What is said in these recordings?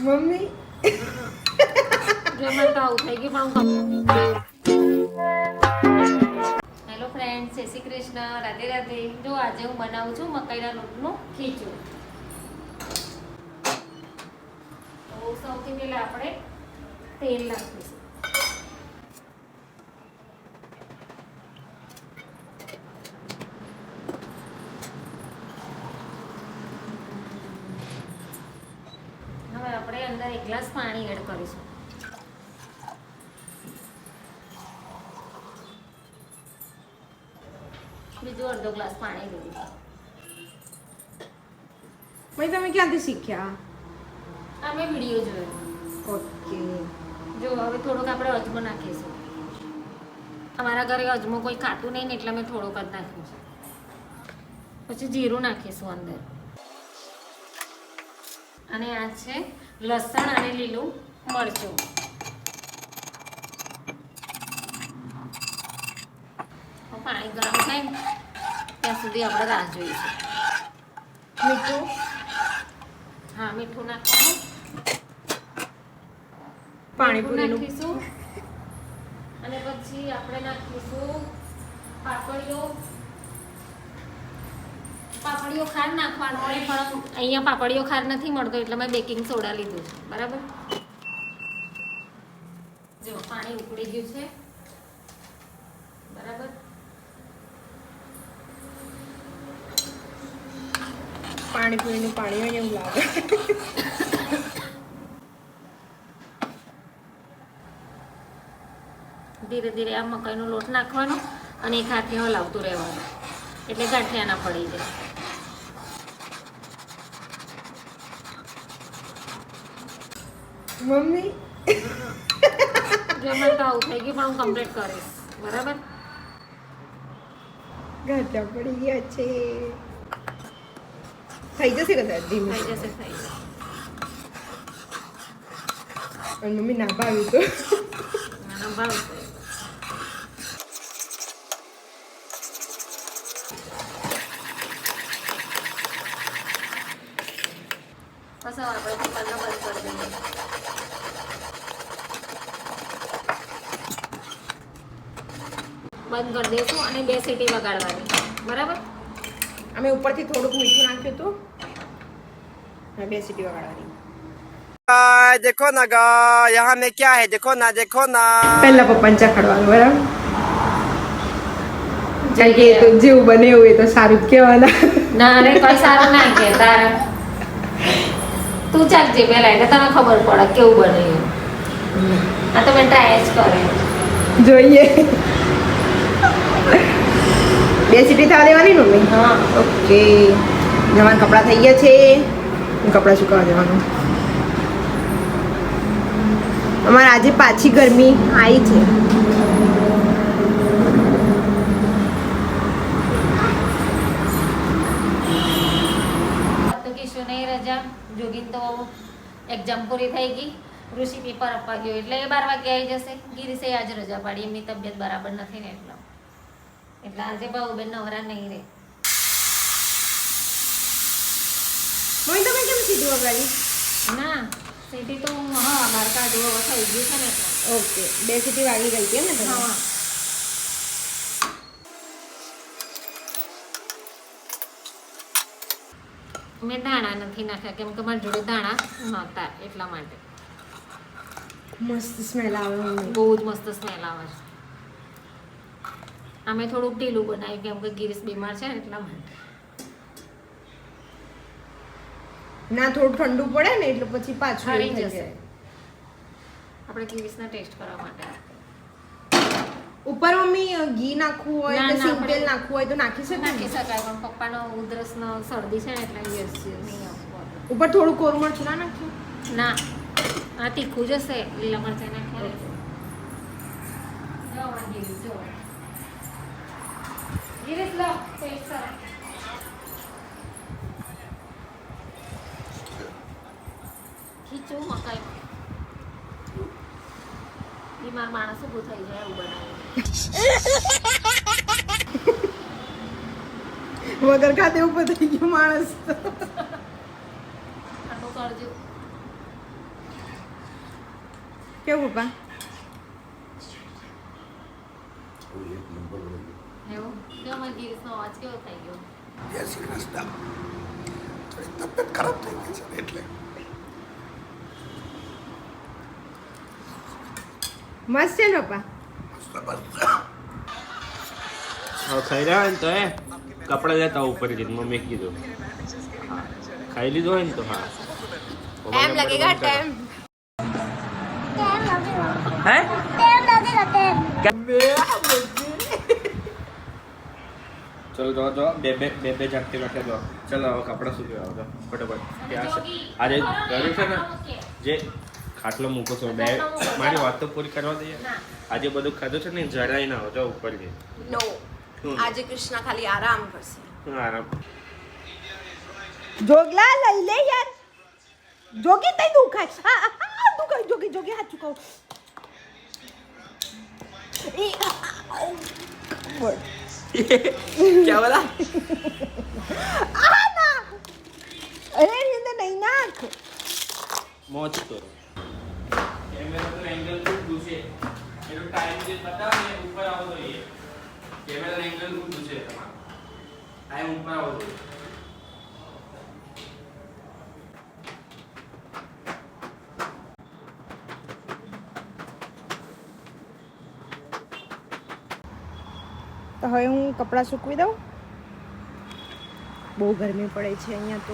Mummy જેમાં તો આવું થઈ ગયું પણ હેલો ફ્રેન્ડ, જય શ્રી કૃષ્ણ, રાધે રાધે. જો આજે હું બનાવું છું મકાઈના લોટનું ખીચું. તો સૌથી પહેલા આપણે તેલ નાખીશું. હવે આપણે અંદર 1 ગ્લાસ પાણી એડ કરીશું. બીજો અડધો ગ્લાસ પાણી દઈશું. ભાઈ તમે ક્યાંથી શીખ્યા? અમે વિડીયો જોયો. ઓકે. જો હવે થોડોક આપણે અજમો નાખીશું. અમારા ઘરે અજમો કોઈ ખાતું નહીં ને એટલે અમે થોડોક જ નાખ્યું છે. પછી જીરું નાખીશું અંદર. અને આ છે લસણ અને લીલું મરચું. પાણી ગરમ થાય ને ત્યાં સુધી આપણે રાહ જોઈશું. મીઠું? હા, મીઠું નાખવાનું. પાણીપુરી નાખીશું. અને પછી આપણે નાખીશું પાપડીઓ ખાર નાખવાનો હોય પણ અહીંયા પાપડીઓ ખાર નથી મળતો એટલે મેં બેકિંગ સોડા લીધું છે. બરાબર. જો પાણી ઉકળી ગયું છે. બરાબર. પાણીપુરીનું પાણી હોય એવું લાગે. ધીરે ધીરે આ મકાઈનો લોટ નાખવાનો અને એક હાથે હલાવતું રહેવાનું એટલે ગાંઠિયા ના પડી જાય. મમ્મી જેમાં તો આવું થઈ ગયું પણ હું કમ્પ્લીટ કરીશ. બરાબર. ગાંઠિયા પડી ગયા છે. થઈ જશે કદાચ ધીમે. થઈ જશે. અને મમ્મી ના ભાવ્યું તો ભાવશે. બસ હવે આપણે કુકરને બંધ કરી દઈએ. બંધ કરી દઈશું અને 2 સીટી વગાડવાની. બરાબર. અમે ઉપરથી થોડુંક મીઠું નાખ્યું હતું. 2 સીટી વગાડવાની. देखो ना गा यहाँ में क्या है देखो ना પહેલા પપ્પાને ચખાડવાનું. બરાબર. કારણ કે તો જેવું બને એવું એ તો સારું જ કહેવાના. ના રે, કોઈ સારું ના કે તારે. તું ચાખજે પહેલા એટલે તને ખબર પડે કેવું બને. આ તો મેં ટ્રાય જ કરે. જોઈએ. 2 સીટી થવા દેવાની મમ્મી? હા. ઓકે. જવાન કપડાં થઈ ગયા છે. કપડાં સુકાવા દેવાનું. અમારે આજે પાછી ગરમી આવી છે. તો કિશોરની રજા જોગીન તો એક્ઝામ પૂરી થઈ ગઈ. ઋષિ પેપર આપવા ગયો એટલે એ 12 વાગે આવી જશે. ગિરીશે આજ રજા પાડી, એમની તબિયત બરાબર નથી ને એટલે આજે ભાઉબેન નવરા નહીં રહે. મમ્મી તમે કેમ સીધી વગાડી? ના સીટી તો હા બાર કાઢવો થઈ ગયું છે ને એટલે. ઓકે. 2 સીટી વાગી ગઈ હતી ને તમે? હા. મેં દાણા નથી નાખ્યા કેમ કે મારી જોડે દાણા નહોતા એટલા માટે. મસ્ત સ્મેલ આવે મમ્મી. બહુ જ મસ્ત સ્મેલ આવે છે. અમે થોડુંક ઢીલું બનાવ્યું કેમ કે ગિરીશ બીમાર છે ને એટલા માટે. ના થોડું ઠંડુ પડે ને એટલે પછી પાછું ઠરી થઈ જશે. જાય. આપણે ગિરીશના ટેસ્ટ કરવા માટે. ઉપર મમ્મી ઘી નાખવું હોય ના, કે ના, સિંગ આપણે- તેલ નાખવું હોય તો નાખી શકે નાખી ને? શકાય પણ પપ્પાનો ઉધરસનો શરદી છે ને એટલે નહીં આપવું. ઉપર થોડું કોરું મરચું ના નાખ્યું? ના આ તીખું જશે. લીલા મરચાં નાખ્યા ને. જો આ ગિરીશ, જો. ગિરીશ લો ટેસ્ટ કરો. ખીચું મકાઈ બીમાર માણસ ઊભું થઈ જાય એવું બનાવ્યું. વગર ખાતે ઉપર થઈ ગયો માણસ. આટલું કરજો. કેવું પપ્પા? એવું કેમ મારી ગિરીશનો અવાજ કેવો થઈ ગયો? જય શ્રી કૃષ્ણ. થોડી તબિયત ખરાબ થઈ ગઈ છે એટલે મસ્ત છે ને પપ્પા? ખાઈ રહ્યા ને તો કપડા લેતા ઉપર કીધું મમ્મી કીધું હા ખાઈ લીધું હોય ને તો હા टाइम लगेगा टाइम હે ચલો જો બે ઝાકતી નાખે દો ચલો હવે કપડા સુકવ્યા દો ફટાફટ ત્યાં છે આજે કર્યું છે ને જે ખાટલો મૂકો છો બે મારી વાત તો પૂરી કરવા દઈએ આજે બધું ખાધું છે ને જરાય ના હોજો ઉપર ગઈ નો આજે કૃષ્ણ ખાલી આરામ કરશે. આરામ જોગલા લઈ લે યાર. જોગી તઈ દુખાય. હા દુખાય જોગી જોગી હાથ ચુકાવ. क्या बोला ના અરે નિંદર નહીં નાખ. મોજ કરો કેમેરા તો એંગલ ખૂબ છે એનો ટાઈમ જે બતાવે ને ઉપર આવવો જોઈએ કેમેરા એંગલ ખૂબ છે તમારો ટાઈમ ઉપર આવવો જોઈએ તો હવે હું કપડાં સૂકવી દઉં. બહુ ગરમી પડે છે અહીંયા તો.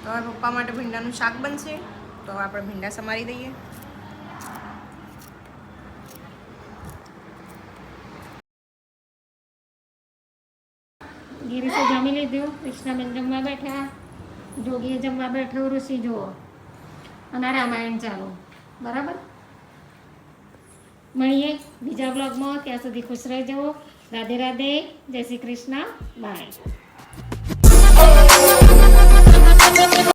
તો હવે પપ્પા માટે ભીંડાનું શાક બનશે તો હવે આપણે ભીંડા સમારી દઈએ. ગિરીશે જમી લીધું, કૃષ્ણાબેન જમવા બેઠા, જોગીએ જમવા બેઠો, ઋષિ જુઓ અને રામાયણ ચાલુ. બરાબર, મળીએ બીજા બ્લોગમાં. ત્યાં સુધી ખુશ રહેજો. રાધે રાધે, જય શ્રી કૃષ્ણ, બાય.